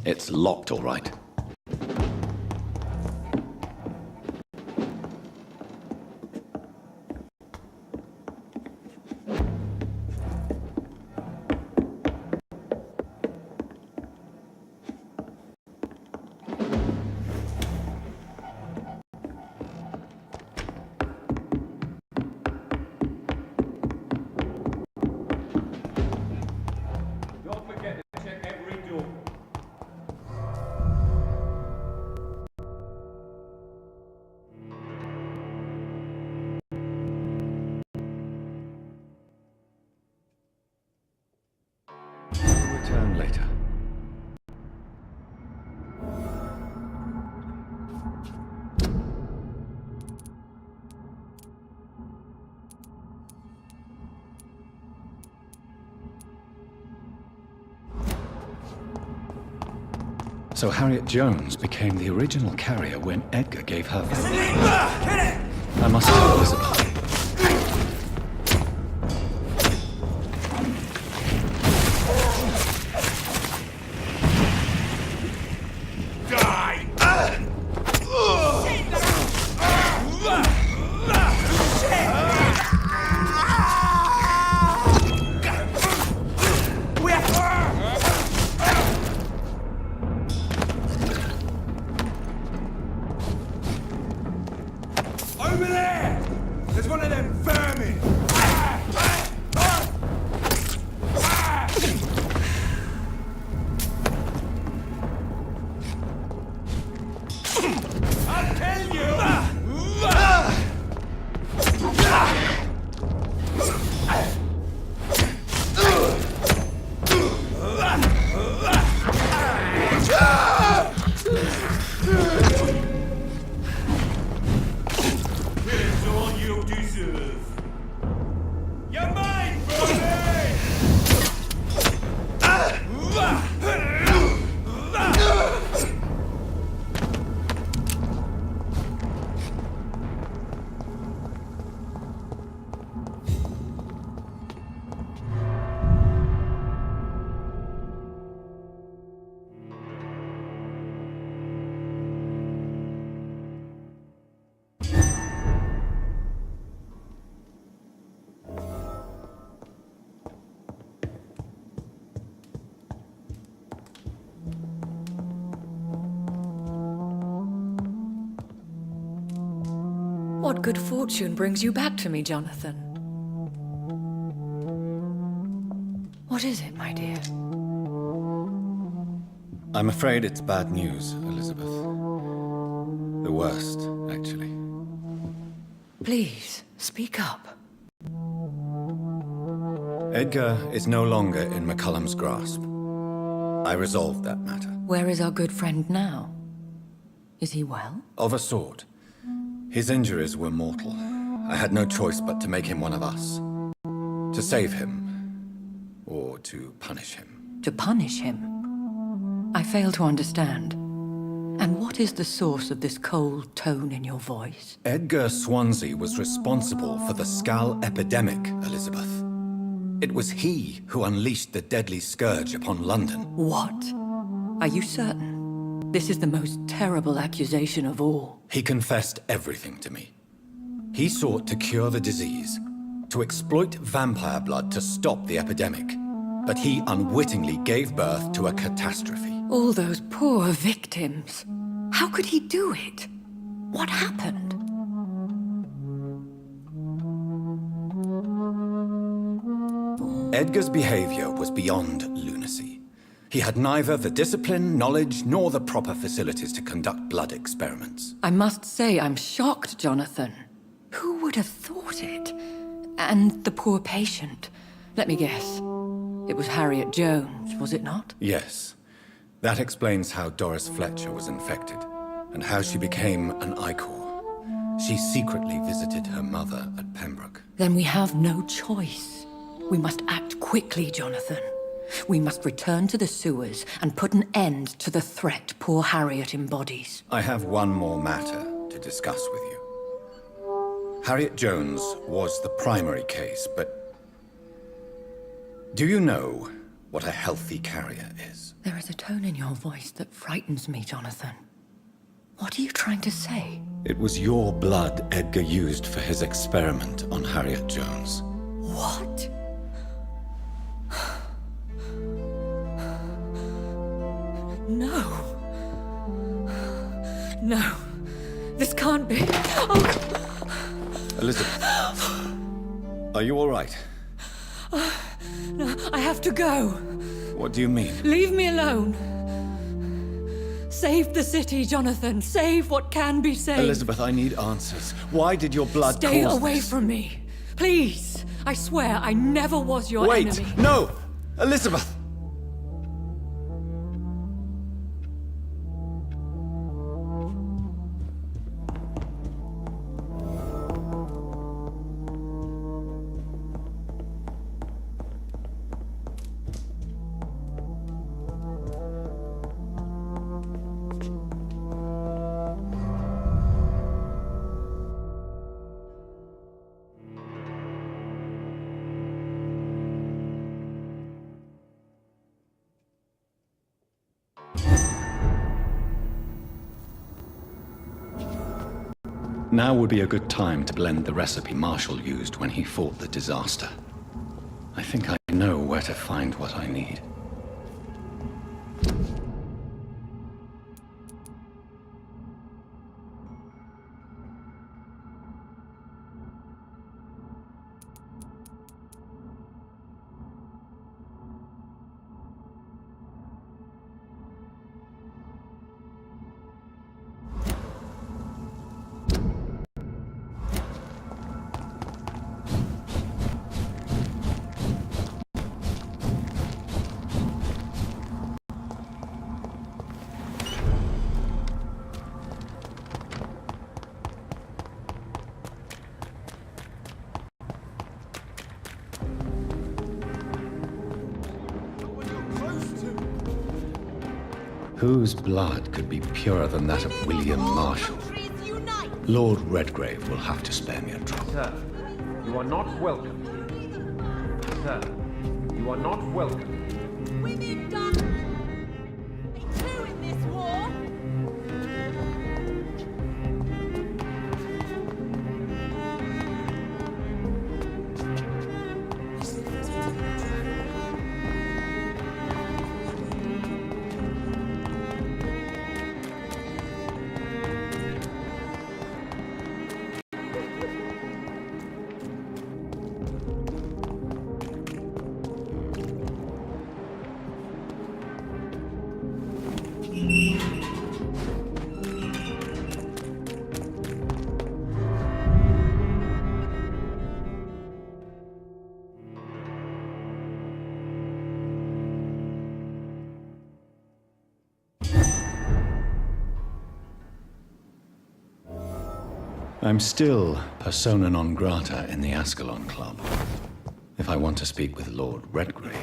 It's locked, all right. Return later. So Harriet Jones became the original carrier when Edgar gave her Vampyr. I must tell Elizabeth. Over there! There's one of them vermin! I'll tell you! What good fortune brings you back to me, Jonathan? What is it, my dear? I'm afraid it's bad news, Elizabeth. The worst, actually. Please, speak up. Edgar is no longer in McCullum's grasp. I resolved that matter. Where is our good friend now? Is he well? Of a sort. His injuries were mortal. I had no choice but to make him one of us. To save him, or to punish him. To punish him? I fail to understand. And what is the source of this cold tone in your voice? Edgar Swansea was responsible for the Skull epidemic, Elizabeth. It was he who unleashed the deadly scourge upon London. What? Are you certain? This is the most terrible accusation of all. He confessed everything to me. He sought to cure the disease, to exploit vampire blood to stop the epidemic. But he unwittingly gave birth to a catastrophe. All those poor victims. How could he do it? What happened? Edgar's behavior was beyond lunacy. He had neither the discipline, knowledge, nor the proper facilities to conduct blood experiments. I must say I'm shocked, Jonathan. Who would have thought it? And the poor patient. Let me guess. It was Harriet Jones, was it not? Yes. That explains how Doris Fletcher was infected, and how she became an Ichor. She secretly visited her mother at Pembroke. Then we have no choice. We must act quickly, Jonathan. We must return to the sewers and put an end to the threat poor Harriet embodies. I have one more matter to discuss with you. Harriet Jones was the primary case, but... do you know what a healthy carrier is. There is a tone in your voice that frightens me, Jonathan. What are you trying to say? It was your blood Edgar used for his experiment on Harriet Jones. What? No. No. This can't be. Oh. Elizabeth, are you all right? No, I have to go. What do you mean? Leave me alone. Save the city, Jonathan. Save what can be saved. Elizabeth, I need answers. Why did your blood Stay cause away this? from me. Please. I swear I never was your Wait! enemy. No! Elizabeth! Now would be a good time to blend the recipe Marshall used when he fought the disaster. I think I know where to find what I need. Whose blood could be purer than that of William Marshall? Lord Redgrave will have to spare me a drop. Sir, you are not welcome. Sir, you are not welcome. We've done two in this war. I'm still persona non grata in the Ascalon Club. If I want to speak with Lord Redgrave...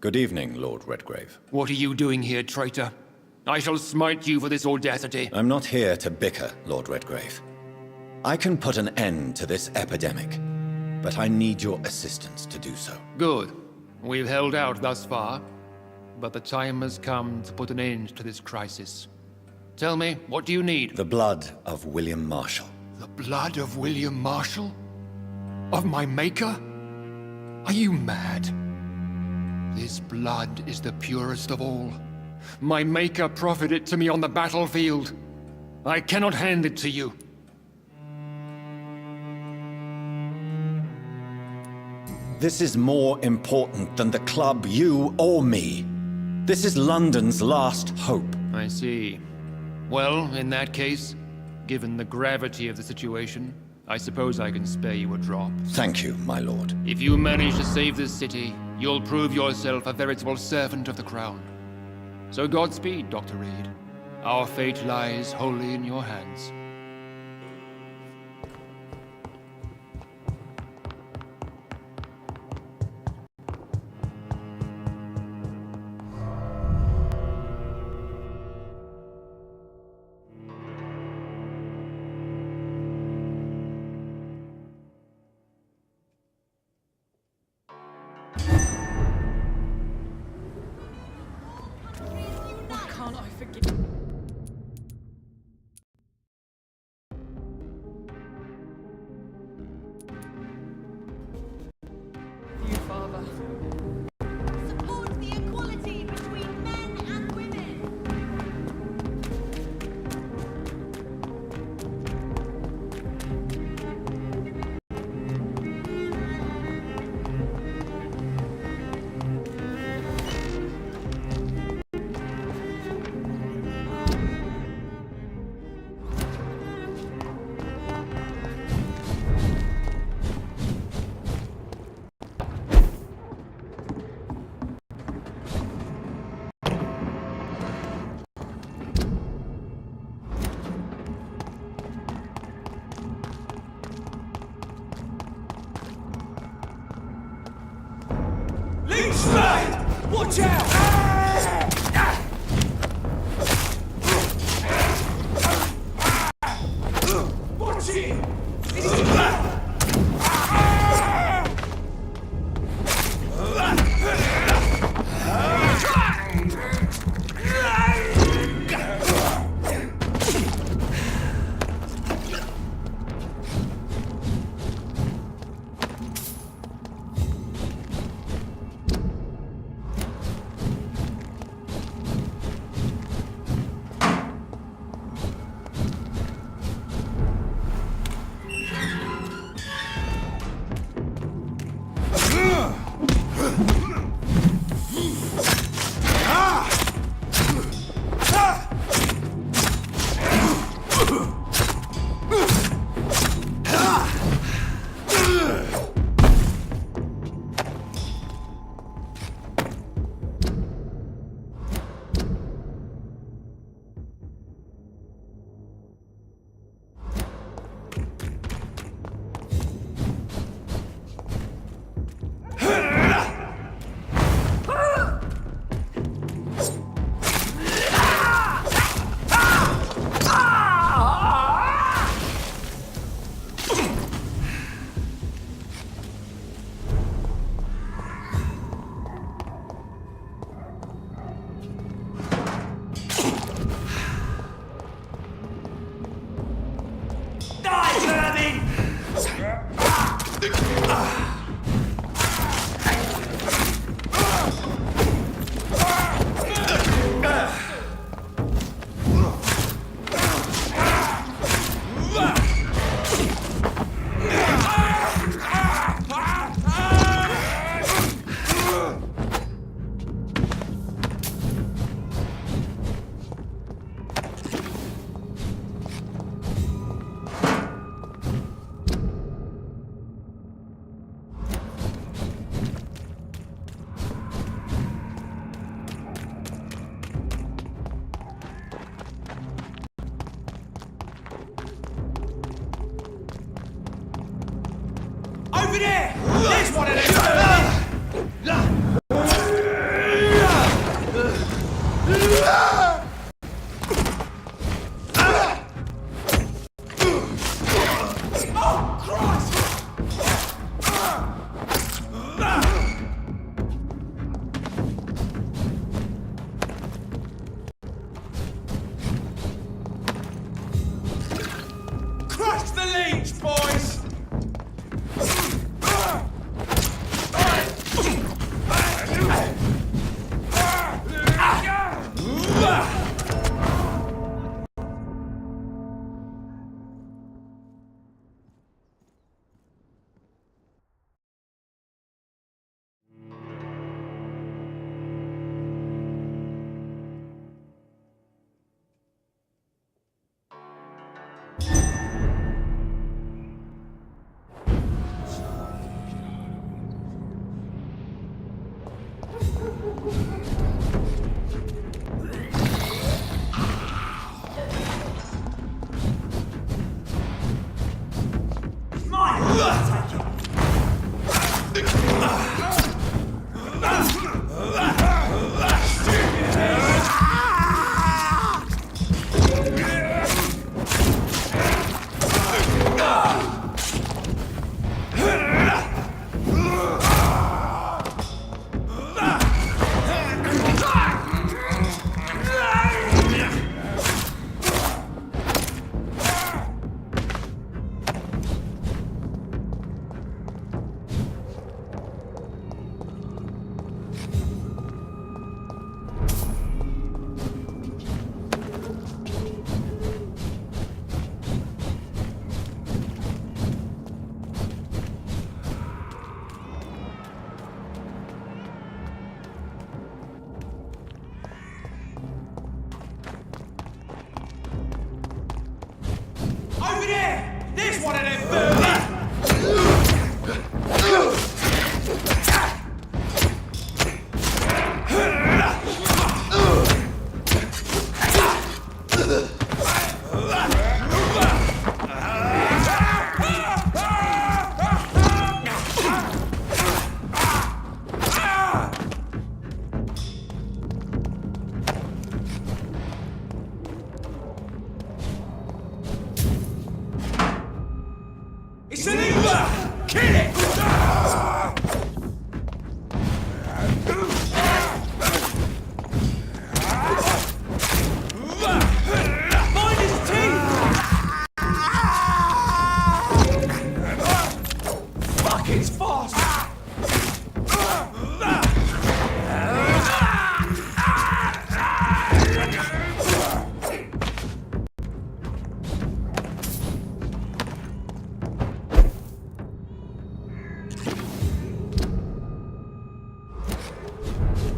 Good evening, Lord Redgrave. What are you doing here, traitor? I shall smite you for this audacity. I'm not here to bicker, Lord Redgrave. I can put an end to this epidemic, but I need your assistance to do so. Good. We've held out thus far, but the time has come to put an end to this crisis. Tell me, what do you need? The blood of William Marshall. The blood of William Marshall? Of my maker? Are you mad? This blood is the purest of all. My maker proffered it to me on the battlefield. I cannot hand it to you. This is more important than the club, you, or me. This is London's last hope. I see. Well, in that case, given the gravity of the situation, I suppose I can spare you a drop. Thank you, my lord. If you manage to save this city, you'll prove yourself a veritable servant of the crown. So Godspeed, Dr. Reed. Our fate lies wholly in your hands. Can't I forgive? You, Father. Support the equality between men and women. Leechblade! Watch out! Watch it! Over there! There's one of them! Over there! There's one of them vermin! It's an Uber! Kill it! Mind his teeth! Fuck, it's fast!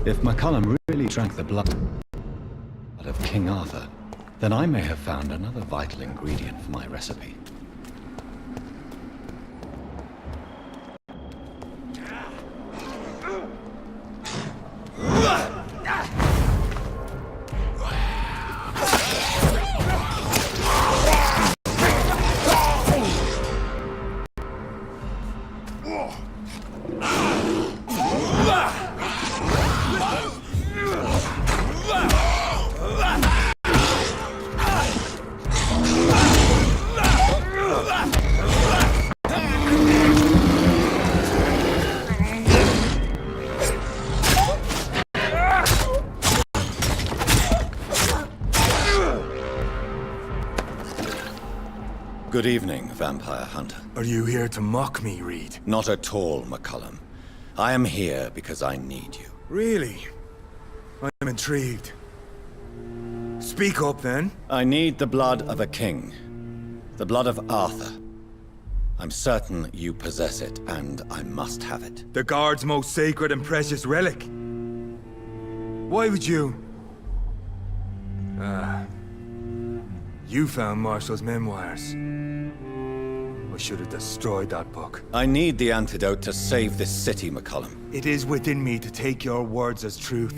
If McCullum really drank the blood of King Arthur, then I may have found another vital ingredient for my recipe. Good evening, Vampire Hunter. Are you here to mock me, Reed? Not at all, McCullum. I am here because I need you. Really? I'm intrigued. Speak up, then. I need the blood of a king. The blood of Arthur. I'm certain you possess it, and I must have it. The Guard's most sacred and precious relic. Why would you? You found Marshall's memoirs. I should have destroyed that book. I need the antidote to save this city, McCullum. It is within me to take your words as truth.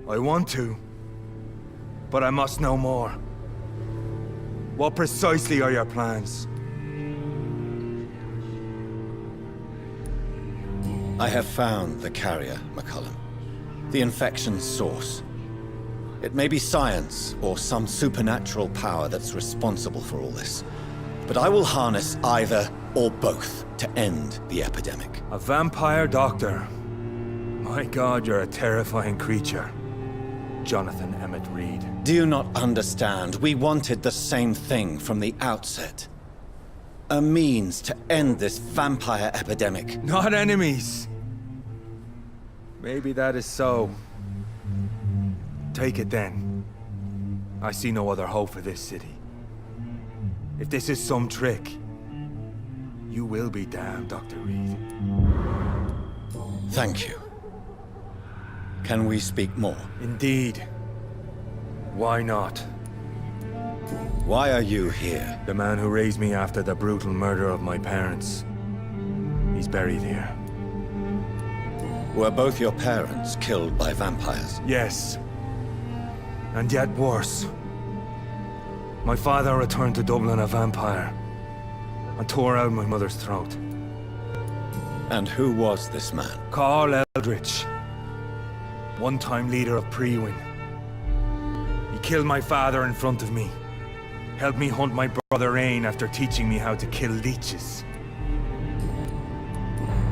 I want to, but I must know more. What precisely are your plans? I have found the carrier, McCullum. The infection's source. It may be science or some supernatural power that's responsible for all this. But I will harness either or both to end the epidemic. A vampire doctor. My God, you're a terrifying creature. Jonathan Emmett Reed. Do you not understand? We wanted the same thing from the outset. A means to end this vampire epidemic. Not enemies. Maybe that is so. Take it then. I see no other hope for this city. If this is some trick, you will be damned, Dr. Reed. Thank you. Can we speak more? Indeed. Why not? Why are you here? The man who raised me after the brutal murder of my parents. He's buried here. Were both your parents killed by vampires? Yes. And yet worse. My father returned to Dublin a vampire and tore out my mother's throat. And who was this man? Carl Eldritch, one-time leader of Prewin. He killed my father in front of me. Helped me hunt my brother Ain after teaching me how to kill leeches.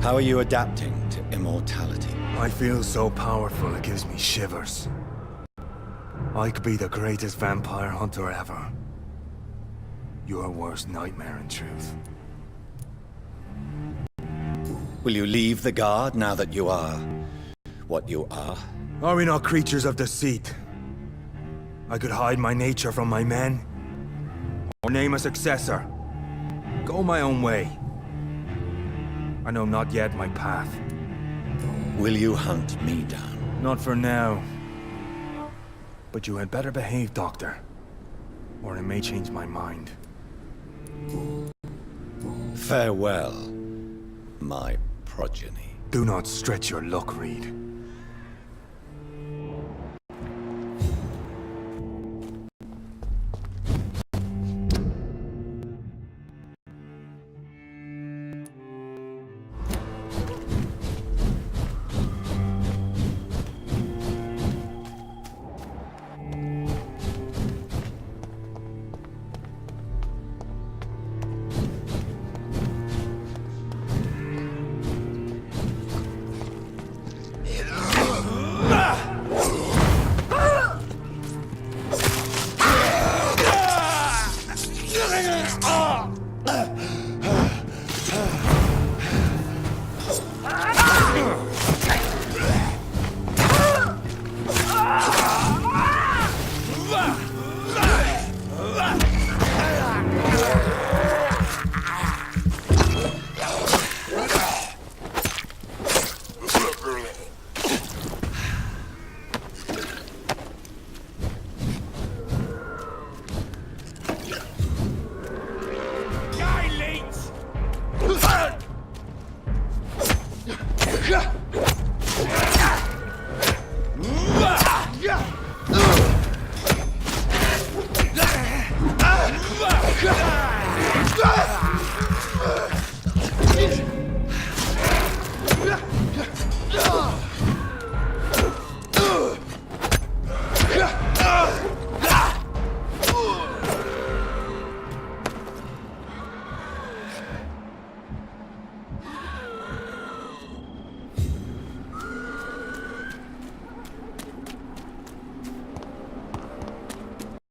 How are you adapting to immortality? I feel so powerful it gives me shivers. I could be the greatest vampire hunter ever. Your worst nightmare, in truth. Will you leave the Guard now that you are what you are? Are we not creatures of deceit? I could hide my nature from my men, or name a successor. Go my own way. I know not yet my path. Will you hunt me down? Not for now. But you had better behave, Doctor, or I may change my mind. Farewell, my progeny. Do not stretch your luck, Reed.